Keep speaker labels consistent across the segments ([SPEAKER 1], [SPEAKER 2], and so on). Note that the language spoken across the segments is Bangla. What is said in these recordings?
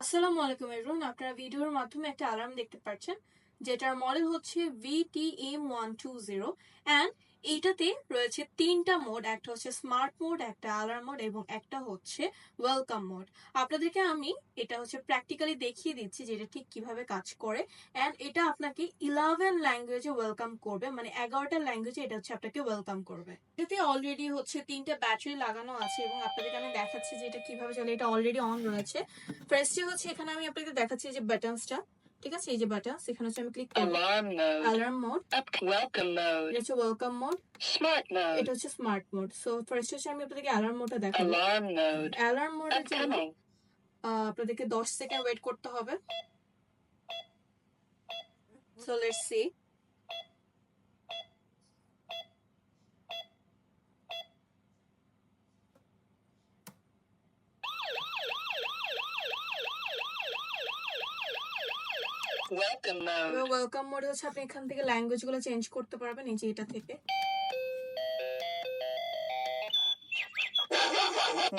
[SPEAKER 1] আসসালামু আলাইকুম এভরিওয়ান, আপনারা ভিডিওর মাধ্যমে একটা অ্যালার্ম দেখতে পাচ্ছেন যেটার মডেল হচ্ছে VTM120 অ্যান্ড এইটাতে রয়েছে তিনটা মোড। একটা হচ্ছে স্মার্ট মোড, একটা অ্যালার্ম মোড এবং একটা হচ্ছে ওয়েলকাম মোড। আপনাদেরকে আমি এটা হচ্ছে প্র্যাকটিক্যালি দেখিয়ে দিচ্ছি যে এটা ঠিক কিভাবে কাজ করে। অ্যান্ড এটা আপনাকে 11 ল্যাঙ্গুয়েজে ওয়েলকাম করবে, মানে 11টা ল্যাঙ্গুয়েজে এটা হচ্ছে আপনাকে ওয়েলকাম করবে। এটাতে অলরেডি হচ্ছে তিনটা ব্যাটারি লাগানো আছে এবং আপনাদেরকে আমি দেখাচ্ছি যে এটা কিভাবে চলে। এটা অলরেডি অন রয়েছে। ফার্স্টে হচ্ছে এখানে আমি আপনাকে দেখাচ্ছি যে বাটনসটা, ঠিক আছে? এই যে বাটনস, এখানে হচ্ছে আমি ক্লিক করব। অ্যালার্ম মোড, ওয়েলকাম মোড, এটা হচ্ছে ওয়েলকাম মোড, স্মার্ট মোড, এটা হচ্ছে স্মার্ট মোড। সো ফার্স্ট হচ্ছে আমি আপনাদেরকে অ্যালার্ম মোডটা দেখাবো। অ্যালার্ম মোডের জন্য আপনাদেরকে 10 সেকেন্ড ওয়েট করতে হবে। So let's see. ওয়েলকাম মোডে হচ্ছে আপনি এখান থেকে ল্যাঙ্গুয়েজ গুলো চেঞ্জ করতে পারবেন, এই যে এটা থেকে।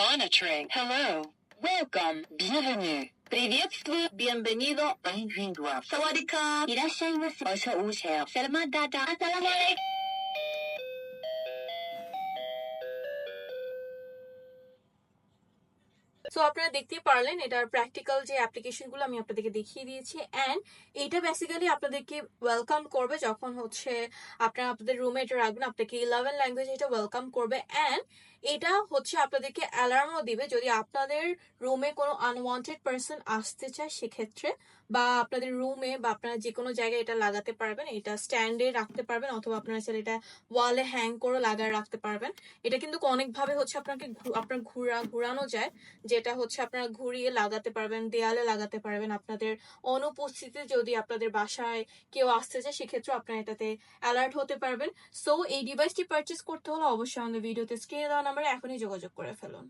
[SPEAKER 2] Monitoring. Hello. Welcome. Bienvenue. Приветствую. Bienvenido. Bem-vindo. Sawadika. Irashaimase. 어서 오세요. Selamat datang. Assalamualaikum.
[SPEAKER 1] So আপনারা দেখতেই পারলেন এটার প্র্যাকটিক্যাল যে অ্যাপ্লিকেশনগুলো আমি আপনাদেরকে দেখিয়ে দিয়েছি। অ্যান্ড এইটা বেসিক্যালি আপনাদেরকে ওয়েলকাম করবে যখন হচ্ছে আপনারা আপনাদের রুমে এটা রাখবেন, আপনাকে 11 ল্যাঙ্গুয়েজ এটা ওয়েলকাম করবে। অ্যান্ড এটা হচ্ছে আপনাদেরকে অ্যালার্মও দিবে যদি আপনাদের রুমে কোনো আনওয়ান্টেড পার্সন আসতে চায় সেক্ষেত্রে, বা আপনাদের রুমে বা আপনারা যে কোনো জায়গায় এটা লাগাতে পারবেন। এটা স্ট্যান্ডে রাখতে পারবেন অথবা আপনারা চাইলে এটা ওয়ালে হ্যাং করে লাগায় রাখতে পারবেন। এটা কিন্তু অনেকভাবে হচ্ছে আপনাকে আপনার ঘুরানো যায়, যেটা হচ্ছে আপনারা ঘুরিয়ে লাগাতে পারবেন, দেয়ালে লাগাতে পারবেন। আপনাদের অনুপস্থিতিতে যদি আপনাদের বাসায় কেউ আসতে চায় সেক্ষেত্রে আপনারা এটাতে অ্যালার্ট হতে পারবেন। সো এই ডিভাইসটি পারচেস করতে হলে অবশ্যই আমাদের ভিডিওতে স্ক্রিনে দেওয়া নাম্বারে এখনই যোগাযোগ করে ফেলুন।